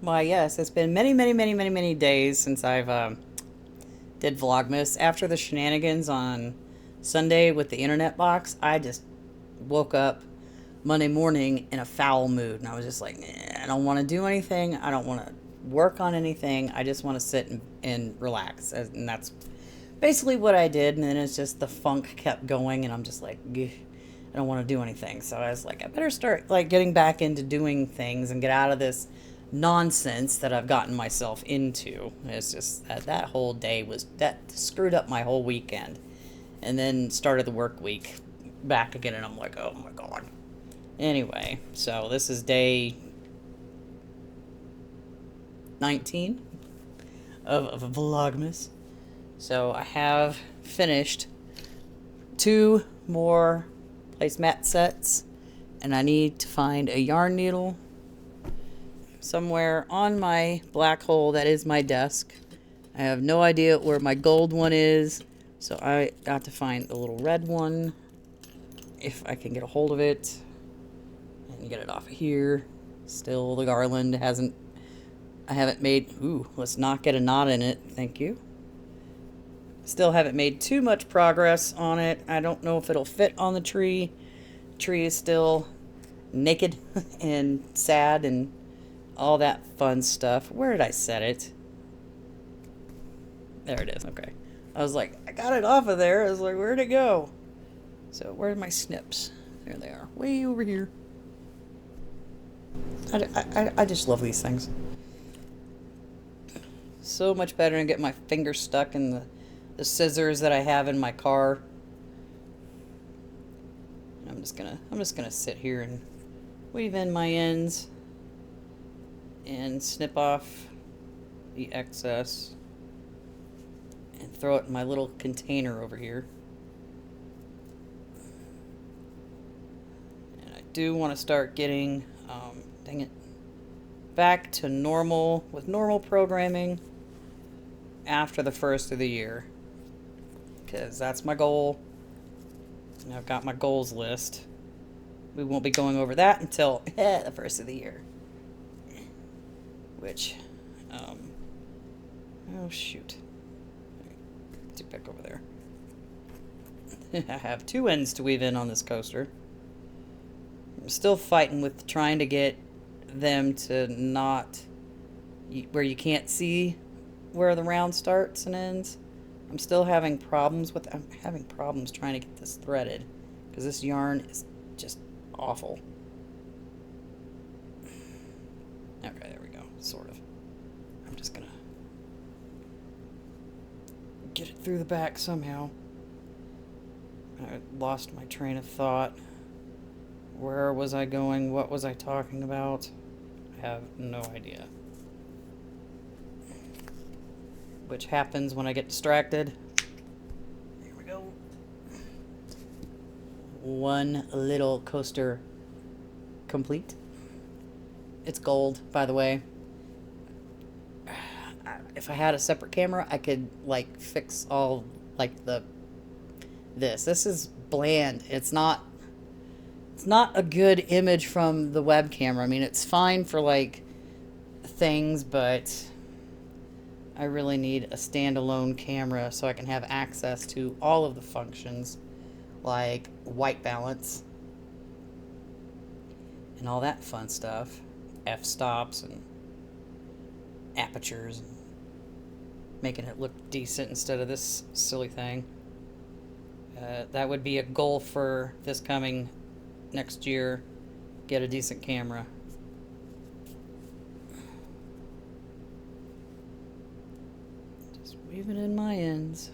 Why, yes, it's been many, many, many, many, many days since I've did Vlogmas. After the shenanigans on Sunday with the internet box, I just woke up Monday morning in a foul mood, and I was just like, I don't want to do anything. I don't want to work on anything. I just want to sit and relax, and that's basically what I did. And then it's just the funk kept going, and I'm just like, I don't want to do anything. So I was like, I better start like getting back into doing things and get out of this nonsense that I've gotten myself into. It's just that whole day was that screwed up my whole weekend, and then started the work week back again, and I'm like, oh my god. Anyway, so this is day 19 of Vlogmas. So I have finished 2 more placemat sets, and I need to find a yarn needle somewhere on my black hole that is my desk. I have no idea where my gold one is, so I got to find the little red one if I can get a hold of it and get it off of here. Still, the garland I haven't made, let's not get a knot in it, thank you. Still haven't made too much progress on it. I don't know if it'll fit on the tree. The tree is still naked and sad and all that fun stuff. Where did I set it? There it is, okay. I was like, I got it off of there. I was like, where'd it go? So, where are my snips? There they are, way over here. I just love these things. So much better than get my finger stuck in the scissors that I have in my car. I'm just gonna sit here and weave in my ends and snip off the excess and throw it in my little container over here. And I do want to start getting dang it, back to normal with normal programming after the first of the year, because that's my goal. And I've got my goals list. We won't be going over that until the first of the year, which oh shoot, get back over there. I have 2 ends to weave in on this coaster. I'm still fighting with trying to get them to not where you can't see where the round starts and ends. I'm having problems trying to get this threaded because this yarn is just awful. Okay, there we go, sort of. I'm just gonna get it through the back somehow. I lost my train of thought. Where was I going? What was I talking about? I have no idea. Which happens when I get distracted. Here we go. One little coaster complete. It's gold, by the way. If I had a separate camera, I could like fix all like this. This is bland. It's not a good image from the web camera. I mean, it's fine for like things, but I really need a standalone camera so I can have access to all of the functions like white balance and all that fun stuff, f-stops and apertures, and making it look decent instead of this silly thing. That would be a goal for this coming next year. Get a decent camera. Just weaving in my ends.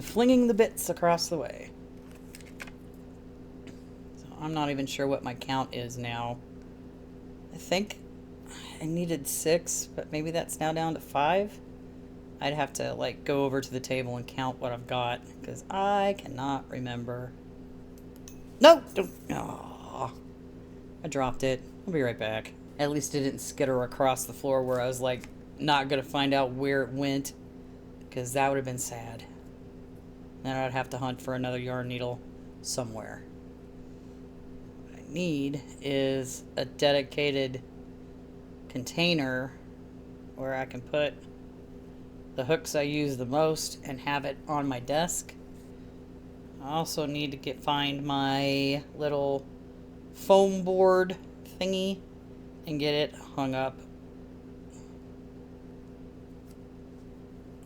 Flinging the bits across the way. So I'm not even sure what my count is now. I think I needed 6, but maybe that's now down to 5. I'd have to like go over to the table and count what I've got because I cannot remember. No, don't. Oh, I dropped it. I'll be right back. At least it didn't skitter across the floor where I was like not gonna find out where it went. because that would have been sad. Then I'd have to hunt for another yarn needle somewhere. What I need is a dedicated container where I can put the hooks I use the most and have it on my desk. I also need to find my little foam board thingy and get it hung up,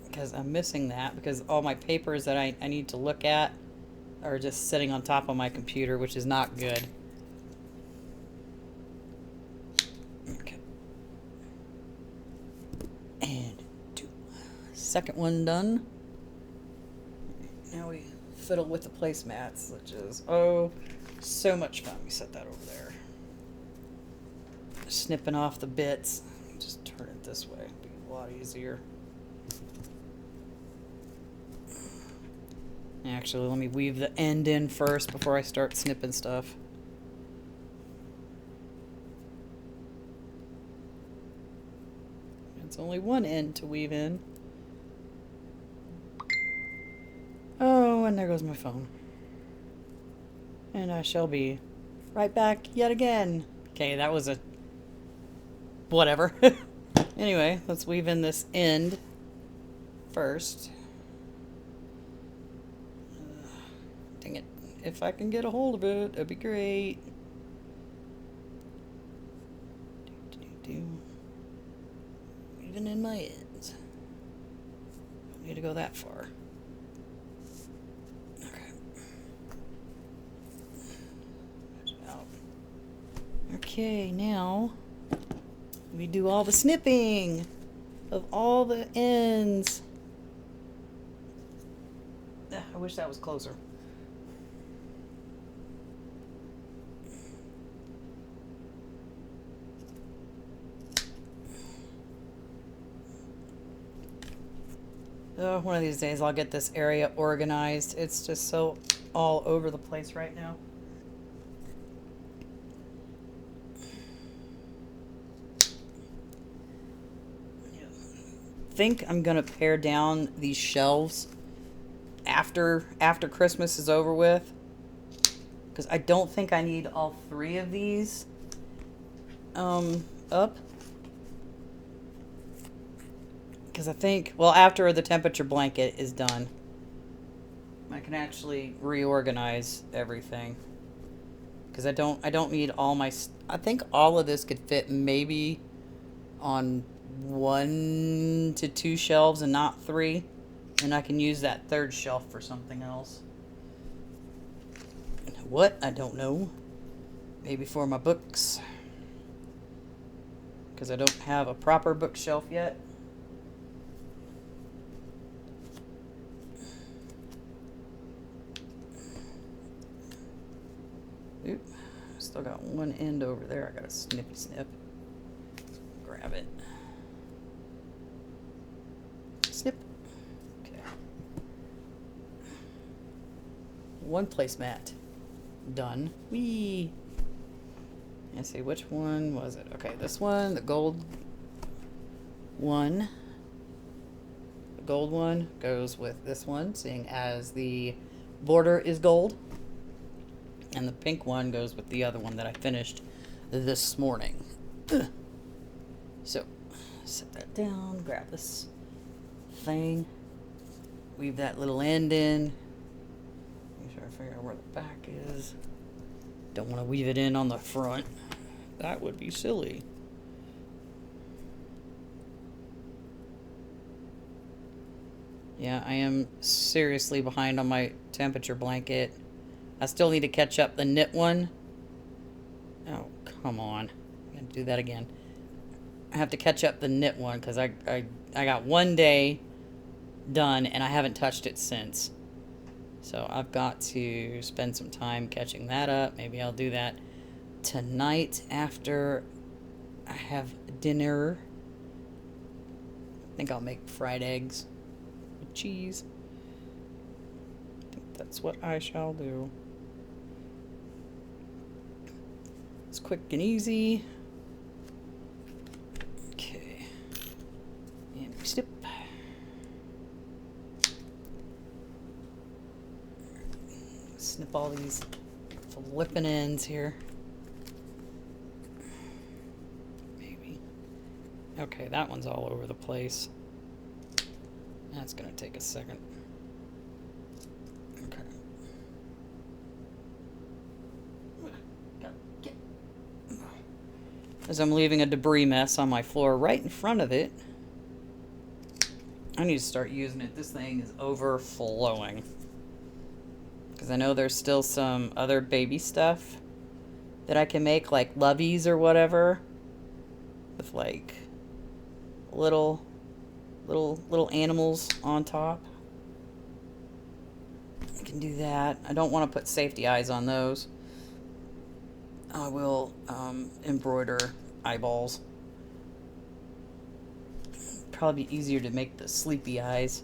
because I'm missing that, because all my papers that I need to look at are just sitting on top of my computer, which is not good. Okay. And second one done. Now we fiddle with the placemats, which is, oh, so much fun. We set that over there. Snipping off the bits. Just turn it this way. It'd be a lot easier. Actually, let me weave the end in first before I start snipping stuff. It's only one end to weave in. Oh, and there goes my phone. And I shall be right back yet again. Okay, that was a whatever. Anyway, let's weave in this end first. Dang it. If I can get a hold of it, that'd be great. Even in my ends. Don't need to go that far. Okay, now we do all the snipping of all the ends. I wish that was closer. Oh, one of these days I'll get this area organized. It's just so all over the place right now. Think I'm gonna pare down these shelves after Christmas is over with, because I don't think I need all three of these up, because I think, well, after the temperature blanket is done, I can actually reorganize everything, because I don't need all my, I think all of this could fit maybe on 1 to 2 shelves and not 3, and I can use that third shelf for something else. What? I don't know. Maybe for my books, because I don't have a proper bookshelf yet. Oop, still got one end over there. I gotta snippy snip. Grab it. Snip. Okay. One placemat done. Whee! Let's see, which one was it? Okay, this one, the gold one. The gold one goes with this one, seeing as the border is gold. And the pink one goes with the other one that I finished this morning. Ugh. So, set that down, grab this thing, weave that little end in. Make sure I figure out where the back is. Don't want to weave it in on the front. That would be silly. Yeah, I am seriously behind on my temperature blanket. I still need to catch up the knit one. Oh, come on. I'm going to do that again. I have to catch up the knit one because I got one day done and I haven't touched it since. So I've got to spend some time catching that up. Maybe I'll do that tonight after I have dinner. I think I'll make fried eggs with cheese. I think that's what I shall do. It's quick and easy. Okay. And we snip. snip all these flipping ends here. Maybe. Okay, that one's all over the place. That's gonna take a second. Okay. As I'm leaving a debris mess on my floor right in front of it. I need to start using it. This thing is overflowing. Because I know there's still some other baby stuff that I can make, like loveys or whatever. With like little animals on top. I can do that. I don't want to put safety eyes on those. I will embroider eyeballs. Probably be easier to make the sleepy eyes.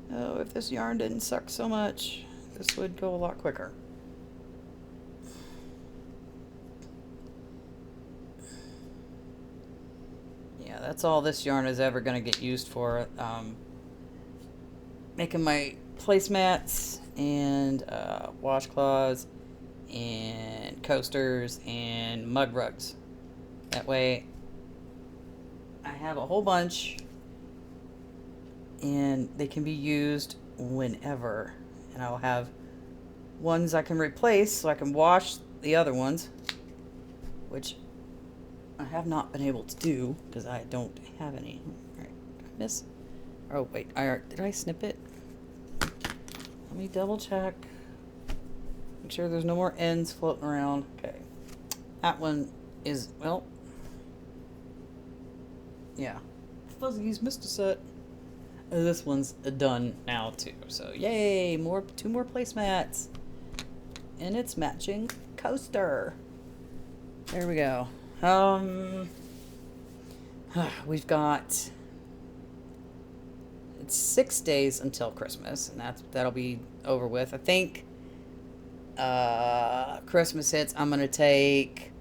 Oh, if this yarn didn't suck so much, this would go a lot quicker. Yeah, that's all this yarn is ever going to get used for. Making my placemats and washcloths and coasters and mug rugs. That way I have a whole bunch and they can be used whenever. And I'll have ones I can replace so I can wash the other ones, which I have not been able to do because I don't have any. Alright, did I miss? Oh, wait, did I snip it? Let me double check. Make sure there's no more ends floating around. Okay. That one is, well, yeah. Fuzzies missed a set. This one's done now too. So yay, two more placemats. And it's matching coaster. There we go. We've got, it's 6 days until Christmas, and that'll be over with. I think Christmas hits, I'm gonna take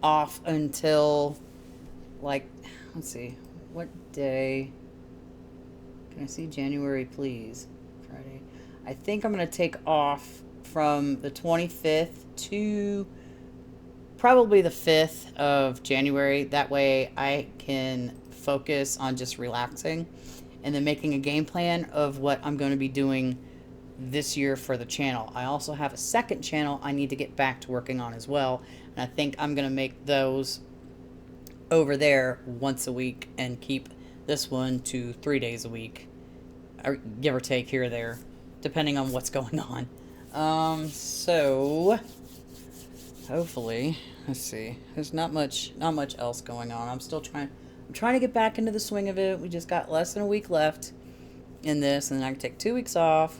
off until, like, let's see, what day? Can I see January, please? Friday. I think I'm gonna take off from the 25th to probably the 5th of January. That way I can focus on just relaxing and then making a game plan of what I'm going to be doing this year for the channel. I also have a second channel I need to get back to working on as well, and I think I'm going to make those over there once a week and keep this one to 3 days a week, or give or take here or there, depending on what's going on. So hopefully, let's see, there's not much else going on. I'm trying to get back into the swing of it. We just got less than a week left in this, and then I can take 2 weeks off.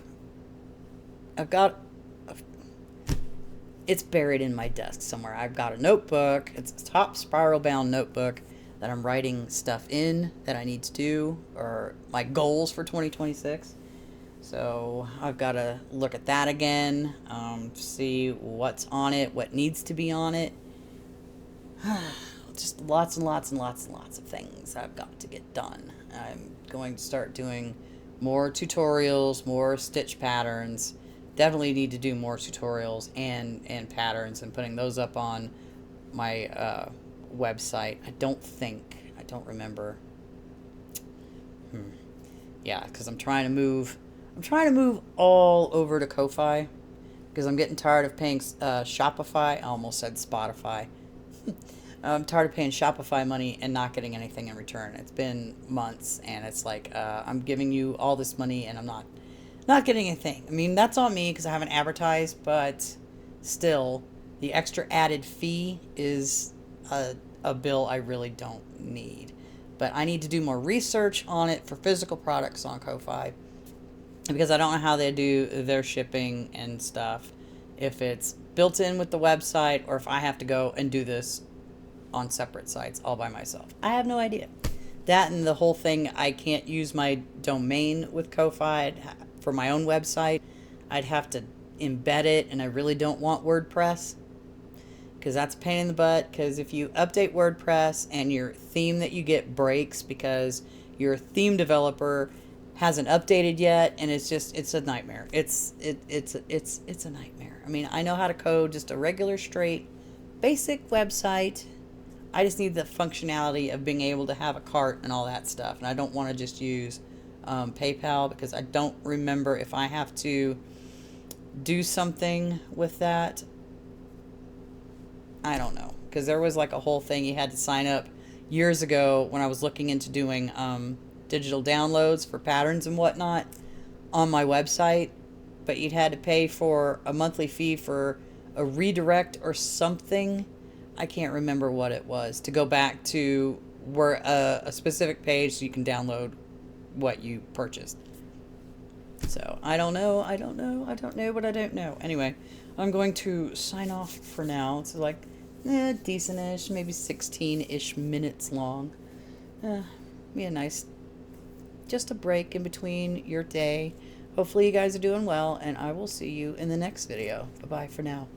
It's buried in my desk somewhere. I've got a notebook. It's a top spiral bound notebook that I'm writing stuff in that I need to do, or my goals for 2026. So I've got to look at that again, see what's on it, what needs to be on it. Just lots and lots and lots and lots of things I've got to get done. I'm going to start doing more tutorials, more stitch patterns. Definitely need to do more tutorials and patterns and putting those up on my website. I don't remember. Yeah, because I'm trying to move all over to Ko-Fi because I'm getting tired of paying Shopify. I almost said Spotify. I'm tired of paying Shopify money and not getting anything in return. It's been months, and it's like I'm giving you all this money and I'm not getting anything. I mean, that's on me because I haven't advertised, but still, the extra added fee is a bill I really don't need. But I need to do more research on it for physical products on Ko-Fi because I don't know how they do their shipping and stuff. If it's built in with the website or if I have to go and do this on separate sites all by myself. I have no idea. That and the whole thing, I can't use my domain with Ko-Fi for my own website. I'd have to embed it, and I really don't want WordPress because that's a pain in the butt, because if you update WordPress and your theme that you get breaks because your theme developer hasn't updated yet, and it's a nightmare. It's a nightmare. I mean, I know how to code just a regular straight basic website. I just need the functionality of being able to have a cart and all that stuff, and I don't want to just use PayPal, because I don't remember if I have to do something with that. I don't know, because there was like a whole thing you had to sign up years ago when I was looking into doing digital downloads for patterns and whatnot on my website, but you'd had to pay for a monthly fee for a redirect or something. I can't remember what it was, to go back to where a specific page so you can download what you purchased. So I don't know what I don't know. Anyway, I'm going to sign off for now. It's like decent-ish, maybe 16-ish minutes long. Be a nice, just a break in between your day. Hopefully you guys are doing well, and I will see you in the next video. Bye-bye for now.